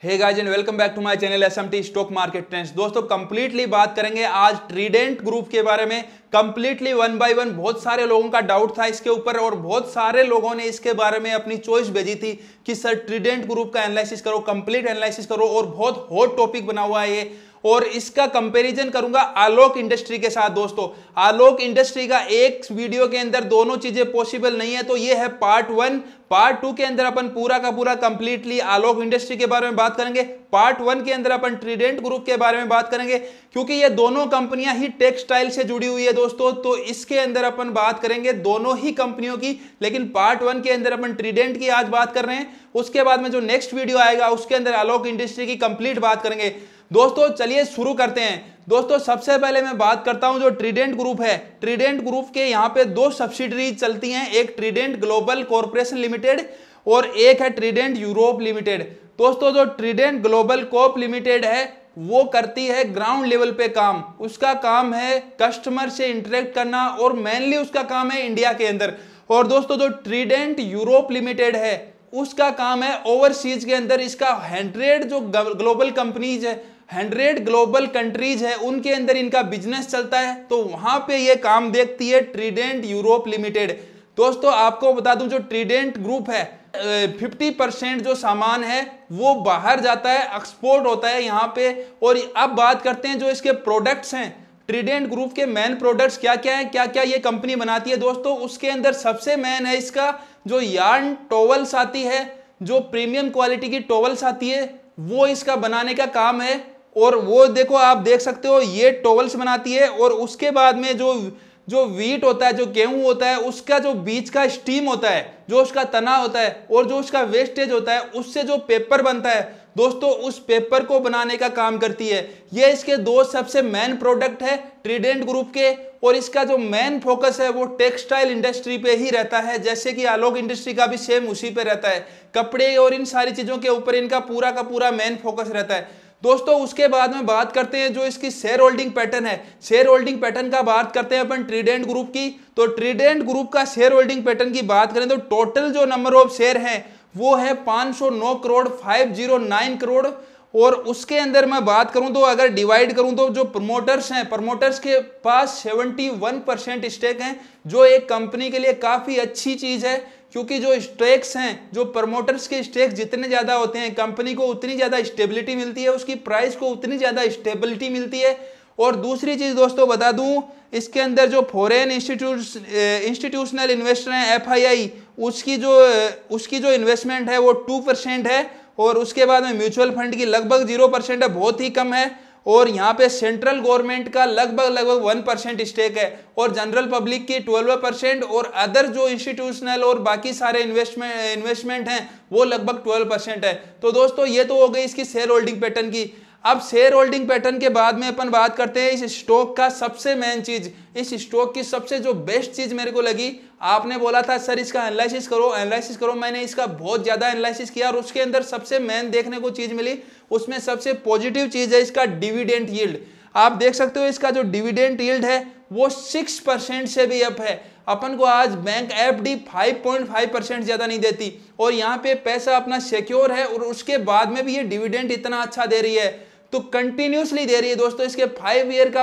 Hey guys and welcome back to my channel SMT stock market trends. दोस्तों completely बात करेंगे आज Trident group के बारे में, कंप्लीटली वन बाय वन। बहुत सारे लोगों का डाउट था इसके ऊपर और बहुत सारे लोगों ने इसके बारे में अपनी चॉइस भेजी थी कि सर ट्रीडेंट ग्रुप का एनालिसिस करो, कंप्लीट एनालिसिस करो, और बहुत हॉट टॉपिक बना हुआ है ये। और इसका कंपैरिजन करूंगा आलोक इंडस्ट्री के साथ। दोस्तों आलोक इंडस्ट्री का एक वीडियो के अंदर दोनों चीजें पॉसिबल नहीं है, तो ये है पार्ट 1। पार्ट 2 के अंदर अपन पूरा का पूरा कंप्लीटली आलोक इंडस्ट्री के बारे में बात करेंगे। पार्ट 1 के अंदर अपन ट्रीडेंट ग्रुप के बारे में बात करेंगे, क्योंकि ये दोनों कंपनियां ही टेक्सटाइल से जुड़ी हुई है दोस्तों। तो इसके अंदर अपन बात करेंगे दोनों ही कंपनियों की, लेकिन पार्ट 1 के अंदर अपन ट्रीडेंट की आज बात कर रहे हैं। उसके बाद में जो नेक्स्ट वीडियो आएगा उसके अंदर आलोक इंडस्ट्री की कंप्लीट बात करेंगे। दोस्तों चलिए शुरू करते हैं। दोस्तों सबसे पहले मैं बात करता हूं जो ट्रीडेंट ग्रुप है। ट्रीडेंट ग्रुप के यहां पे दो सब्सिडरीज चलती हैं, एक ट्रीडेंट ग्लोबल कॉर्पोरेशन लिमिटेड और एक है ट्रीडेंट यूरोप लिमिटेड। दोस्तों जो ट्रीडेंट ग्लोबल कॉर्प लिमिटेड है वो करती है ग्राउंड लेवल पे काम। उसका काम है कस्टमर से इंटरेक्ट करना और मेनली उसका काम है इंडिया के अंदर। और दोस्तों जो ट्रीडेंट यूरोप लिमिटेड है उसका काम है ओवरसीज के अंदर। इसका 100 जो ग्लोबल कंपनीज है, 100 ग्लोबल कंट्रीज है, उनके अंदर इनका बिजनेस चलता है, तो वहां पे ये काम देखती है ट्रीडेंट यूरोप लिमिटेड। दोस्तों आपको बता दूं जो ट्रीडेंट ग्रुप है 50% जो सामान है वो बाहर जाता है, एक्सपोर्ट होता है यहाँ पे। और अब बात करते हैं जो इसके प्रोडक्ट्स हैं, ट्रीडेंट ग्रुप के मेन प्रोडक्ट्स क्या क्या है, क्या क्या ये कंपनी बनाती है। दोस्तों उसके अंदर सबसे मेन है इसका जो यार्न टॉवल्स आती है, जो प्रीमियम क्वालिटी की टॉवल्स आती है, वो इसका बनाने का काम है। और वो देखो आप देख सकते हो ये टॉवल्स बनाती है। और उसके बाद में जो वीट होता है, जो गेहूं होता है, उसका जो बीच का स्टीम होता है, जो उसका तना होता है और जो उसका वेस्टेज होता है, उससे जो पेपर बनता है दोस्तों, उस पेपर को बनाने का काम करती है। ये इसके दो सबसे मेन प्रोडक्ट है ट्रीडेंट ग्रुप के। और इसका जो मेन फोकस है वो टेक्सटाइल इंडस्ट्री पे ही रहता है, जैसे कि आलोक इंडस्ट्री का भी सेम उसी पे रहता है। कपड़े और इन सारी चीजों के ऊपर इनका पूरा का पूरा मेन फोकस रहता है। दोस्तों उसके बाद में बात करते हैं जो इसकी शेयर होल्डिंग पैटर्न है। शेयर होल्डिंग पैटर्न का बात करते हैं अपन ट्रीडेंट ग्रुप की। तो ट्रीडेंट ग्रुप का शेयर होल्डिंग पैटर्न की बात करें तो टोटल जो नंबर ऑफ शेयर हैं वो है 509 करोड़ 509 करोड़। और उसके अंदर मैं बात करूं तो अगर डिवाइड करूं तो जो प्रमोटर्स हैं, प्रमोटर्स के पास 71% स्टेक हैं, जो एक कंपनी के लिए काफी अच्छी चीज है, क्योंकि जो स्टेक्स हैं, जो प्रमोटर्स के स्टेक्स जितने ज्यादा होते हैं कंपनी को उतनी ज्यादा स्टेबिलिटी मिलती है, उसकी प्राइस को उतनी ज्यादा स्टेबिलिटी मिलती है। और दूसरी चीज दोस्तों बता दूं, इसके अंदर जो फॉरेन इंस्टीट्यूशनल इन्वेस्टर हैं FII, उसकी जो इन्वेस्टमेंट है वो 2% है। और उसके बाद में म्यूचुअल फंड की लगभग 0% है, बहुत ही कम है। और यहाँ पे सेंट्रल गवर्नमेंट का लगभग 1% स्टेक है और जनरल पब्लिक की 12% और अदर जो इंस्टीट्यूशनल और बाकी सारे इन्वेस्टमेंट हैं वो लगभग 12% है। तो दोस्तों ये तो हो गई इसकी शेयर होल्डिंग पैटर्न की। अब शेयर होल्डिंग पैटर्न के बाद में अपन बात करते हैं इस स्टॉक का सबसे मेन चीज, इस स्टॉक की सबसे जो बेस्ट चीज मेरे को लगी। आपने बोला था सर इसका एनालिसिस करो, एनालिसिस करो, मैंने इसका बहुत ज्यादा एनालिसिस किया और उसके अंदर सबसे मेन देखने को चीज मिली, उसमें सबसे पॉजिटिव चीज है इसका डिविडेंड यील्ड। आप देख सकते हो इसका जो डिविडेंड यील्ड है वो 6% से भी अप है। अपन को आज बैंक FD 5.5% ज्यादा नहीं देती और यहाँ पे पैसा अपना सिक्योर है और उसके बाद में भी ये डिविडेंड इतना अच्छा दे रही है, तो कंटिन्यूसली दे रही है। दोस्तों इसके 5 ईयर का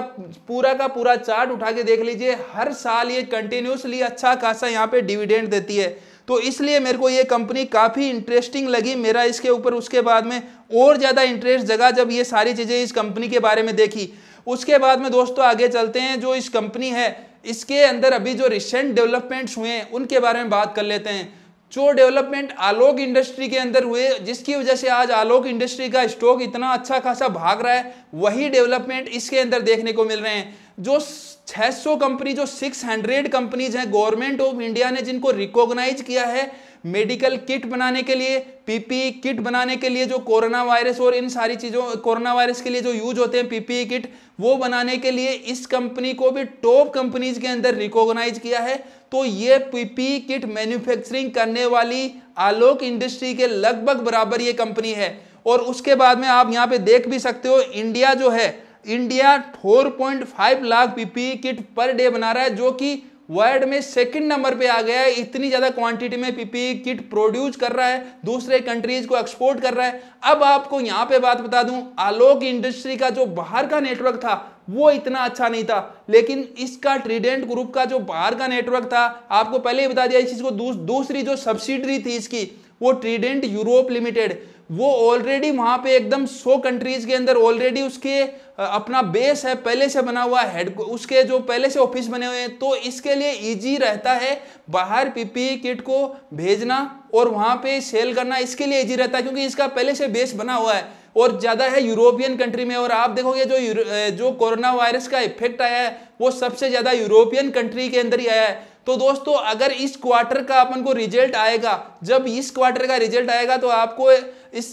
पूरा चार्ट उठा के देख लीजिए, हर साल ये कंटिन्यूसली अच्छा खासा यहाँ पे डिविडेंड देती है। तो इसलिए मेरे को ये कंपनी काफी इंटरेस्टिंग लगी, मेरा इसके ऊपर उसके बाद में और ज्यादा इंटरेस्ट जगा जब ये सारी चीजें इस कंपनी के बारे में देखी। उसके बाद में दोस्तों आगे चलते हैं, जो इस कंपनी है इसके अंदर अभी जो रिसेंट डेवलपमेंट्स हुए हैं उनके बारे में बात कर लेते हैं। जो डेवलपमेंट आलोक इंडस्ट्री के अंदर हुए, जिसकी वजह से आज आलोक इंडस्ट्री का स्टॉक इतना अच्छा खासा भाग रहा है, वही डेवलपमेंट इसके अंदर देखने को मिल रहे हैं। जो 600 कंपनी, जो 600 कंपनीज हैं गवर्नमेंट ऑफ इंडिया ने जिनको रिकॉग्नाइज किया है मेडिकल किट बनाने के लिए, PPE किट बनाने के लिए, जो कोरोना वायरस और इन सारी चीज़ों, कोरोना वायरस के लिए जो यूज होते हैं PPE किट, वो बनाने के लिए इस कंपनी को भी टॉप कंपनीज के अंदर रिकॉग्नाइज किया है। तो ये PPE किट मैन्युफैक्चरिंग करने वाली आलोक इंडस्ट्री के लगभग बराबर ये कंपनी है। और उसके बाद में आप यहाँ पे देख भी सकते हो India 4.5 lakh PPE kit per day बना रहा है, जो कि वर्ल्ड में सेकंड नंबर पे आ गया है। इतनी ज्यादा क्वांटिटी में पीपीई किट प्रोड्यूस कर रहा है, दूसरे कंट्रीज को एक्सपोर्ट कर रहा है। अब आपको यहां पे बात बता दूं, आलोक इंडस्ट्री का जो बाहर का नेटवर्क था वो इतना अच्छा नहीं था, लेकिन इसका ट्रीडेंट ग्रुप का जो बाहर का नेटवर्क था, आपको पहले ही बता दिया इस चीज को। दूसरी जो सब्सिडरी थी इसकी, वो ट्रीडेंट यूरोप लिमिटेड, वो ऑलरेडी वहां पे एकदम 100 कंट्रीज के अंदर ऑलरेडी उसके अपना बेस है, पहले से बना हुआ हेड, उसके जो पहले से ऑफिस बने हुए हैं, तो इसके लिए इजी रहता है बाहर पीपीई किट को भेजना और वहां पे सेल करना। इसके लिए इजी रहता है क्योंकि इसका पहले से बेस बना हुआ है और ज्यादा है यूरोपियन कंट्री में। और आप देखोगे जो कोरोना वायरस का इफेक्ट आया है वो सबसे ज्यादा यूरोपियन कंट्री के अंदर ही आया है। तो दोस्तों अगर इस क्वार्टर का अपन को रिजल्ट आएगा, जब इस क्वार्टर का रिजल्ट आएगा तो आपको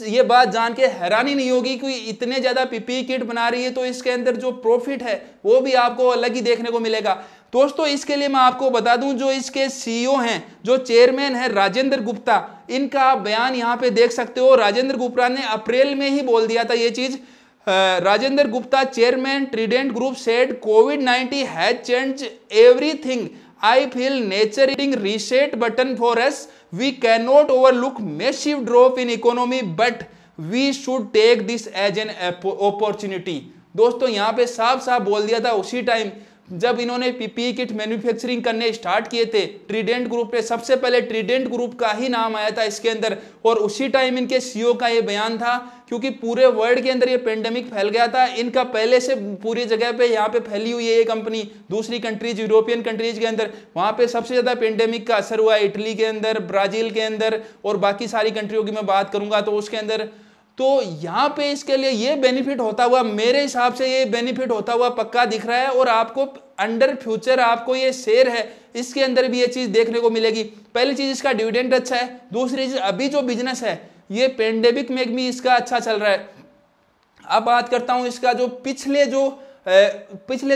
ये बात जान के हैरानी नहीं होगी कि इतने ज्यादा पीपीई किट बना रही है तो इसके अंदर जो प्रॉफिट है वो भी आपको अलग ही देखने को मिलेगा। दोस्तों इसके लिए मैं आपको बता दूं, जो इसके सीईओ हैं, जो चेयरमैन है राजेंद्र गुप्ता, इनका आप बयान यहां पे देख सकते हो। राजेंद्र गुप्ता ने अप्रैल में ही बोल दिया था ये चीज। Rajendra Gupta, chairman Trident group, said covid has changed everything. I feel nature hitting reset button for us. We cannot overlook massive drop in economy, but we should take this as an opportunity. दोस्तों यहाँ पे साफ साफ बोल दिया था उसी time जब इन्होंने पीपीई किट मैन्युफैक्चरिंग करने स्टार्ट किए थे ट्रीडेंट ग्रुप पे, सबसे पहले ट्रीडेंट ग्रुप का ही नाम आया था इसके अंदर। और उसी टाइम इनके सीईओ का ये बयान था क्योंकि पूरे वर्ल्ड के अंदर ये पेंडेमिक फैल गया था। इनका पहले से पूरी जगह पे यहाँ पे फैली हुई है ये कंपनी, दूसरी कंट्रीज, यूरोपियन कंट्रीज के अंदर। वहाँ पे सबसे ज्यादा पेंडेमिक का असर हुआ है इटली के अंदर, ब्राजील के अंदर और बाकी सारी कंट्रियों की मैं बात करूंगा तो उसके अंदर। तो यहाँ पे इसके लिए ये बेनिफिट होता हुआ, मेरे हिसाब से ये बेनिफिट होता हुआ पक्का दिख रहा है। और आपको अंडर फ्यूचर आपको ये शेयर है इसके अंदर भी ये चीज देखने को मिलेगी। पहली चीज इसका डिविडेंड अच्छा है, दूसरी चीज अभी जो बिजनेस है ये पेंडेमिक में भी इसका अच्छा चल रहा है। अब बात करता हूं इसका जो पिछले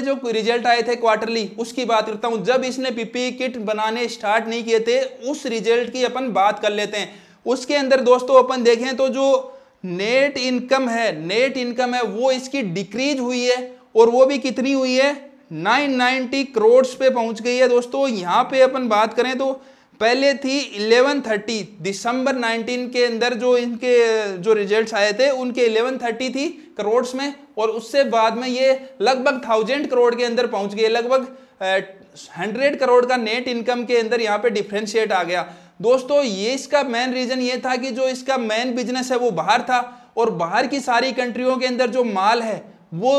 जो रिजल्ट आए थे क्वार्टरली, उसकी बात करता हूं। जब इसने पीपीई किट बनाने स्टार्ट नहीं किए थे उस रिजल्ट की अपन बात कर लेते हैं। उसके अंदर दोस्तों अपन देखें तो जो नेट इनकम है वो इसकी डिक्रीज हुई है और वो भी कितनी हुई है, 990 करोड़ पे पहुंच गई है। दोस्तों यहां पे अपन बात करें तो पहले थी 1130, दिसंबर 19 के अंदर जो इनके जो रिजल्ट्स आए थे उनके 1130 थी करोड़ में, और उससे बाद में ये लगभग 1000 करोड़ के अंदर पहुंच गई, लगभग 100 करोड़ का नेट इनकम के अंदर यहाँ पे डिफरेंशिएट आ गया। दोस्तों ये इसका मेन रीजन ये था कि जो इसका मेन बिजनेस है वो बाहर था और बाहर की सारी कंट्रियों के अंदर जो माल है वो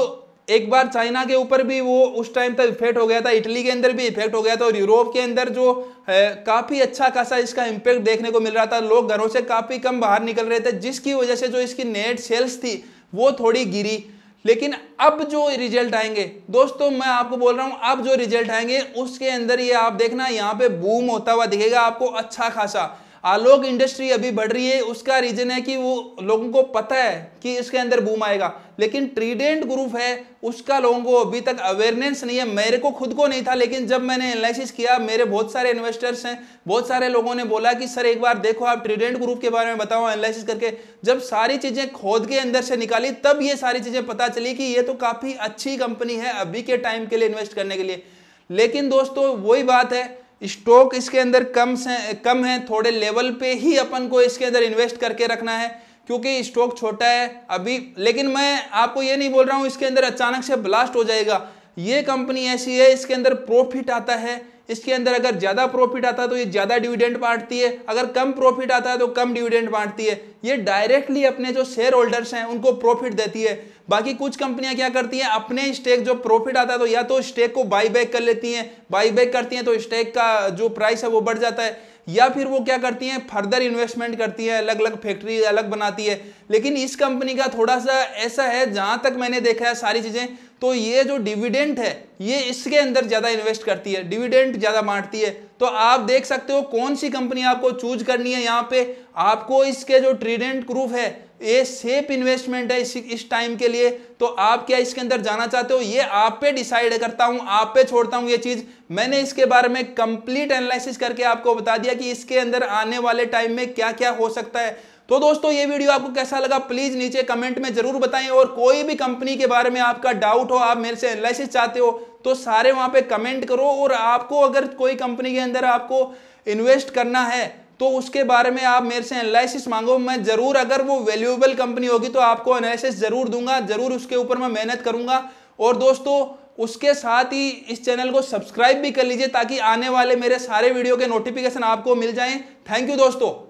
एक बार चाइना के ऊपर भी वो उस टाइम तक इफेक्ट हो गया था, इटली के अंदर भी इफेक्ट हो गया था और यूरोप के अंदर जो काफी अच्छा खासा इसका इम्पैक्ट देखने को मिल रहा था। लोग घरों से काफी कम बाहर निकल रहे थे जिसकी वजह से जो इसकी नेट सेल्स थी वो थोड़ी गिरी। लेकिन अब जो रिजल्ट आएंगे दोस्तों, मैं आपको बोल रहा हूं, अब जो रिजल्ट आएंगे उसके अंदर ये आप देखना यहाँ पे बूम होता हुआ दिखेगा आपको अच्छा खासा। आलोक इंडस्ट्री अभी बढ़ रही है, उसका रीजन है कि वो लोगों को पता है कि इसके अंदर बूम आएगा, लेकिन ट्रीडेंट ग्रुप है उसका लोगों को अभी तक अवेयरनेस नहीं है। मेरे को खुद को नहीं था, लेकिन जब मैंने एनालिसिस किया, मेरे बहुत सारे इन्वेस्टर्स हैं, बहुत सारे लोगों ने बोला कि सर एक बार देखो आप ट्रीडेंट ग्रुप के बारे में बताओ एनालिसिस करके। जब सारी चीजें खोद के अंदर से निकाली तब ये सारी चीजें पता चली कि ये तो काफी अच्छी कंपनी है अभी के टाइम के लिए इन्वेस्ट करने के लिए। लेकिन दोस्तों वही बात है, स्टॉक इसके अंदर कम है, थोड़े लेवल पे ही अपन को इसके अंदर इन्वेस्ट करके रखना है क्योंकि स्टॉक छोटा है अभी। लेकिन मैं आपको ये नहीं बोल रहा हूं इसके अंदर अचानक से ब्लास्ट हो जाएगा। ये कंपनी ऐसी है, इसके अंदर प्रॉफिट आता है, इसके अंदर अगर ज्यादा प्रॉफिट आता है तो ये ज्यादा डिविडेंड बांटती है, अगर कम प्रॉफिट आता है तो कम डिविडेंड बांटती है। ये डायरेक्टली अपने जो शेयर होल्डर्स हैं उनको प्रॉफिट देती है। बाकी कुछ कंपनियां क्या करती हैं, अपने स्टेक जो प्रॉफिट आता है तो या तो स्टेक को बाई बैक कर लेती हैं, बाई बैक करती हैं तो स्टेक का जो प्राइस है वो बढ़ जाता है, या फिर वो क्या करती हैं फर्दर इन्वेस्टमेंट करती है, अलग अलग फैक्ट्री अलग बनाती है। लेकिन इस कंपनी का थोड़ा सा ऐसा है, जहां तक मैंने देखा है सारी चीजें, तो ये जो डिविडेंड है ये इसके अंदर ज्यादा इन्वेस्ट करती है, डिविडेंड ज्यादा बांटती है। तो आप देख सकते हो कौन सी कंपनी आपको चूज करनी है। यहाँ पे आपको इसके जो ट्रीडेंट ग्रुप है ये सेफ इन्वेस्टमेंट है इस टाइम के लिए, तो आप क्या इसके अंदर जाना चाहते हो ये आप पे डिसाइड करता हूं, आप पे छोड़ता हूं ये चीज। मैंने इसके बारे में कंप्लीट एनालिसिस करके आपको बता दिया कि इसके अंदर आने वाले टाइम में क्या क्या हो सकता है। तो दोस्तों ये वीडियो आपको कैसा लगा प्लीज नीचे कमेंट में जरूर बताएं, और कोई भी कंपनी के बारे में आपका डाउट हो, आप मेरे से एनालिसिस चाहते हो तो सारे वहां पे कमेंट करो। और आपको अगर कोई कंपनी के अंदर आपको इन्वेस्ट करना है तो उसके बारे में आप मेरे से एनालिसिस मांगो, मैं जरूर, अगर वो वैल्यूएबल कंपनी होगी तो आपको एनालिसिस जरूर दूंगा, जरूर उसके ऊपर मैं मेहनत करूंगा। और दोस्तों उसके साथ ही इस चैनल को सब्सक्राइब भी कर लीजिए ताकि आने वाले मेरे सारे वीडियो के नोटिफिकेशन आपको मिल जाएं। थैंक यू दोस्तों।